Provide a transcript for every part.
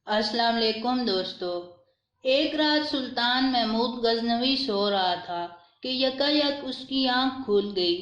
السلام علیکم دوستو۔ ایک رات سلطان محمود غزنوی سو رہا تھا کہ یکایک اس کی آنکھ کھل گئی۔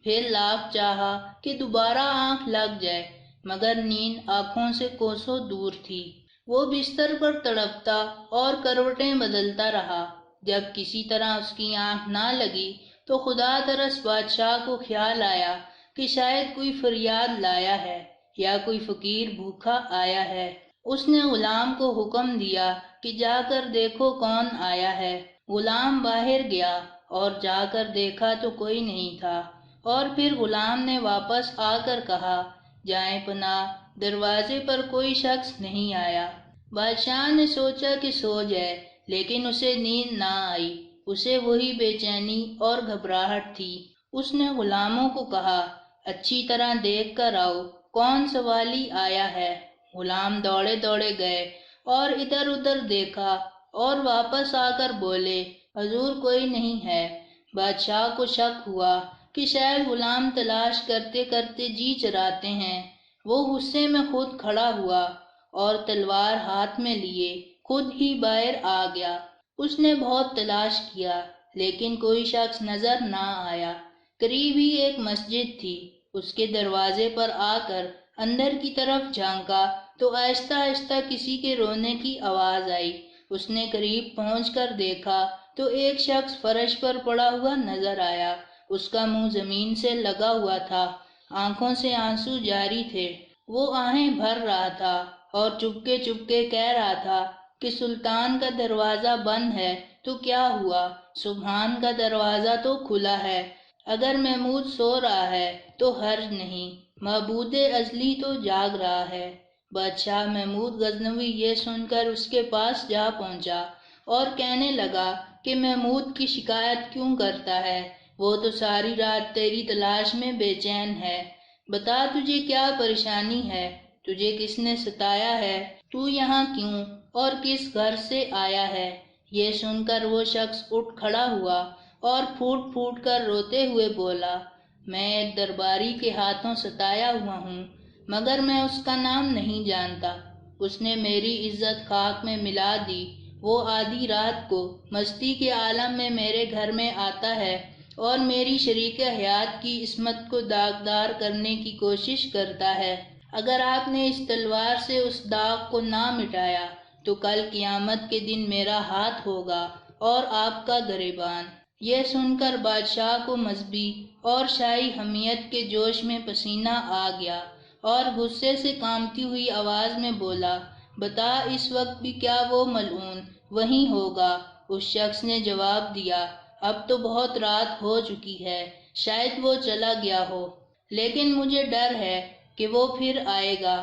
پھر لاکھ چاہا کہ دوبارہ آنکھ لگ جائے، مگر نیند آنکھوں سے کوسوں دور تھی۔ وہ بستر پر تڑپتا اور کروٹیں بدلتا رہا۔ جب کسی طرح اس کی آنکھ نہ لگی تو خدا ترس بادشاہ کو خیال آیا کہ شاید کوئی فریاد لایا ہے یا کوئی فقیر بھوکا آیا ہے۔ اس نے غلام کو حکم دیا کہ جا کر دیکھو کون آیا ہے۔ غلام باہر گیا اور جا کر دیکھا تو کوئی نہیں تھا، اور پھر غلام نے واپس آ کر کہا، جائیں پناہ، دروازے پر کوئی شخص نہیں آیا۔ بادشاہ نے سوچا کہ سو جائے، لیکن اسے نیند نہ آئی۔ اسے وہی بے چینی اور گھبراہٹ تھی۔ اس نے غلاموں کو کہا، اچھی طرح دیکھ کر آؤ، کون سوالی آیا ہے۔ غلام دوڑے دوڑے گئے اور ادھر ادھر دیکھا اور واپس آ کر بولے، حضور کوئی نہیں ہے۔ بادشاہ کو شک ہوا کہ شاید غلام تلاش کرتے کرتے جی چراتے ہیں۔ وہ غصے میں خود کھڑا ہوا اور تلوار ہاتھ میں لیے خود ہی باہر آ گیا۔ اس نے بہت تلاش کیا، لیکن کوئی شخص نظر نہ آیا۔ قریب ہی ایک مسجد تھی۔ اس کے دروازے پر آ کر اندر کی طرف جھانکا تو آہستہ آہستہ کسی کے رونے کی آواز آئی۔ اس نے قریب پہنچ کر دیکھا تو ایک شخص فرش پر پڑا ہوا نظر آیا۔ اس کا منہ زمین سے لگا ہوا تھا، آنکھوں سے آنسو جاری تھے۔ وہ آہیں بھر رہا تھا اور چپکے چپکے کہہ رہا تھا کہ سلطان کا دروازہ بند ہے تو کیا ہوا، سبحان کا دروازہ تو کھلا ہے۔ اگر محمود سو رہا ہے تو حرج نہیں، معبود ازلی تو جاگ رہا ہے۔ بادشاہ محمود غزنوی یہ سن کر اس کے پاس جا پہنچا اور کہنے لگا کہ محمود کی شکایت کیوں کرتا ہے؟ وہ تو ساری رات تیری تلاش میں بے چین ہے۔ بتا تجھے کیا پریشانی ہے، تجھے کس نے ستایا ہے، تو یہاں کیوں اور کس گھر سے آیا ہے؟ یہ سن کر وہ شخص اٹھ کھڑا ہوا اور پھوٹ پھوٹ کر روتے ہوئے بولا، میں ایک درباری کے ہاتھوں ستایا ہوا ہوں، مگر میں اس کا نام نہیں جانتا۔ اس نے میری عزت خاک میں ملا دی۔ وہ آدھی رات کو مستی کے عالم میں میرے گھر میں آتا ہے اور میری شریک حیات کی عصمت کو داغدار کرنے کی کوشش کرتا ہے۔ اگر آپ نے اس تلوار سے اس داغ کو نہ مٹایا تو کل قیامت کے دن میرا ہاتھ ہوگا اور آپ کا گریبان۔ یہ سن کر بادشاہ کو مذہبی اور شاہی حمیت کے جوش میں پسینہ آ گیا اور غصے سے کانپتی ہوئی آواز میں بولا، بتا اس وقت بھی کیا وہ ملعون وہیں ہوگا؟ اس شخص نے جواب دیا، اب تو بہت رات ہو چکی ہے، شاید وہ چلا گیا ہو، لیکن مجھے ڈر ہے کہ وہ پھر آئے گا۔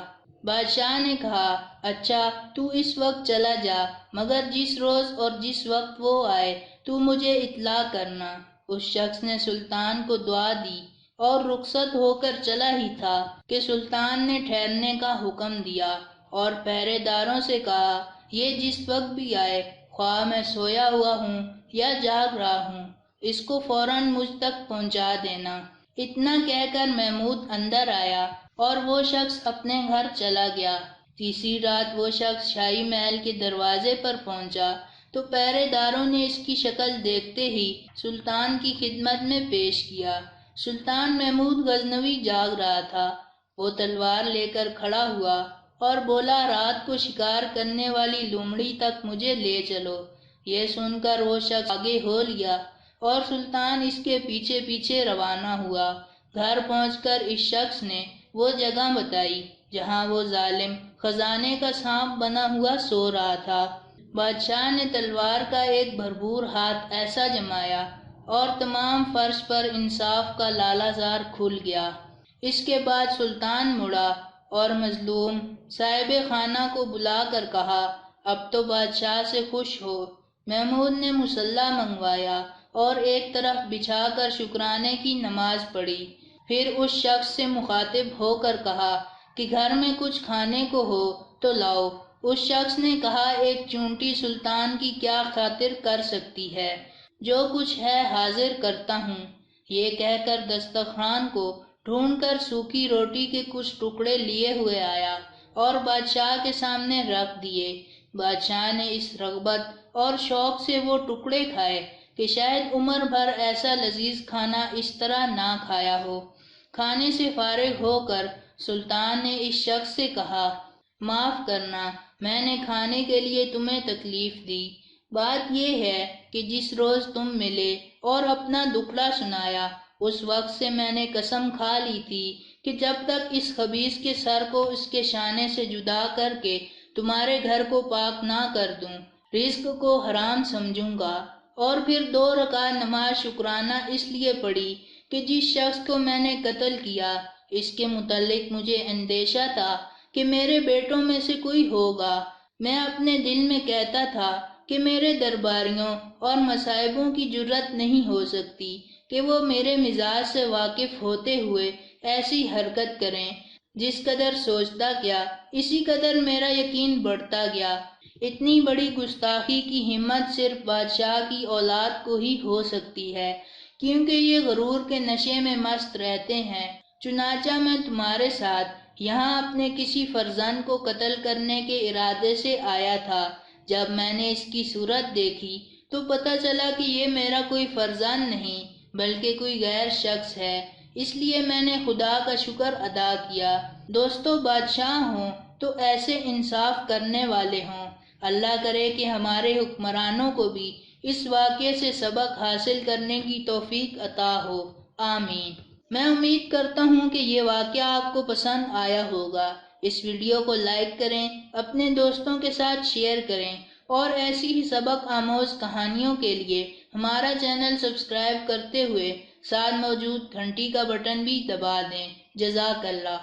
بادشاہ نے کہا، اچھا تو اس وقت چلا جا، مگر جس روز اور جس وقت وہ آئے تو مجھے اطلاع کرنا۔ اس شخص نے سلطان کو دعا دی اور رخصت ہو کر چلا ہی تھا کہ سلطان نے ٹھہرنے کا حکم دیا اور پہرے داروں سے کہا، یہ جس وقت بھی آئے، خواہ میں سویا ہوا ہوں یا جاگ رہا ہوں، اس کو فوراً مجھ تک پہنچا دینا۔ اتنا کہہ کر محمود اندر آیا اور وہ شخص اپنے گھر چلا گیا۔ تیسری رات وہ شخص شاہی محل کے دروازے پر پہنچا تو پہرے داروں نے اس کی شکل دیکھتے ہی سلطان کی خدمت میں پیش کیا۔ سلطان محمود غزنوی جاگ رہا تھا۔ وہ تلوار لے کر کھڑا ہوا اور بولا، رات کو شکار کرنے والی لومڑی تک مجھے لے چلو۔ یہ سن کر وہ شخص آگے ہو لیا اور سلطان اس کے پیچھے پیچھے روانہ ہوا۔ گھر پہنچ کر اس شخص نے وہ جگہ بتائی جہاں وہ ظالم خزانے کا سانپ بنا ہوا سو رہا تھا۔ بادشاہ نے تلوار کا ایک بھرپور ہاتھ ایسا جمایا اور تمام فرش پر انصاف کا لالا زار کھل گیا۔ اس کے بعد سلطان مڑا اور مظلوم صاحب خانہ کو بلا کر کہا، اب تو بادشاہ سے خوش ہو۔ محمود نے مصلی منگوایا اور ایک طرف بچھا کر شکرانے کی نماز پڑھی۔ پھر اس شخص سے مخاطب ہو کر کہا کہ گھر میں کچھ کھانے کو ہو تو لاؤ۔ اس شخص نے کہا، ایک چونٹی سلطان کی کیا خاطر کر سکتی ہے، جو کچھ ہے حاضر کرتا ہوں۔ یہ کہہ کر دسترخوان کو ڈھونڈ کر سوکھی روٹی کے کچھ ٹکڑے لیے ہوئے آیا اور بادشاہ کے سامنے رکھ دیے۔ بادشاہ نے اس رغبت اور شوق سے وہ ٹکڑے کھائے کہ شاید عمر بھر ایسا لذیذ کھانا اس طرح نہ کھایا ہو۔ کھانے سے فارغ ہو کر سلطان نے اس شخص سے کہا، معاف کرنا، میں نے کھانے کے لیے تمہیں تکلیف دی۔ بات یہ ہے کہ جس روز تم ملے اور اپنا دکھڑا سنایا، اس وقت سے میں نے قسم کھا لی تھی کہ جب تک اس خبیث کے سر کو اس کے شانے سے جدا کر کے تمہارے گھر کو پاک نہ کر دوں، رزق کو حرام سمجھوں گا۔ اور پھر 2 رکعت نماز شکرانہ اس لیے پڑھی کہ جس شخص کو میں نے قتل کیا، اس کے متعلق مجھے اندیشہ تھا کہ میرے بیٹوں میں سے کوئی ہوگا۔ میں اپنے دل میں کہتا تھا کہ میرے درباریوں اور مصائبوں کی جرت نہیں ہو سکتی کہ وہ میرے مزاج سے واقف ہوتے ہوئے ایسی حرکت کریں۔ جس قدر سوچتا گیا اسی قدر میرا یقین بڑھتا گیا۔ اتنی بڑی گستاخی کی ہمت صرف بادشاہ کی اولاد کو ہی ہو سکتی ہے، کیونکہ یہ غرور کے نشے میں مست رہتے ہیں۔ چنانچہ میں تمہارے ساتھ یہاں اپنے کسی فرزند کو قتل کرنے کے ارادے سے آیا تھا۔ جب میں نے اس کی صورت دیکھی تو پتہ چلا کہ یہ میرا کوئی فرزند نہیں بلکہ کوئی غیر شخص ہے، اس لیے میں نے خدا کا شکر ادا کیا۔ دوستو، بادشاہ ہوں تو ایسے انصاف کرنے والے ہوں۔ اللہ کرے کہ ہمارے حکمرانوں کو بھی اس واقعے سے سبق حاصل کرنے کی توفیق عطا ہو، آمین۔ میں امید کرتا ہوں کہ یہ واقعہ آپ کو پسند آیا ہوگا۔ اس ویڈیو کو لائک کریں، اپنے دوستوں کے ساتھ شیئر کریں اور ایسی ہی سبق آموز کہانیوں کے لیے ہمارا چینل سبسکرائب کرتے ہوئے ساتھ موجود گھنٹی کا بٹن بھی دبا دیں۔ جزاک اللہ۔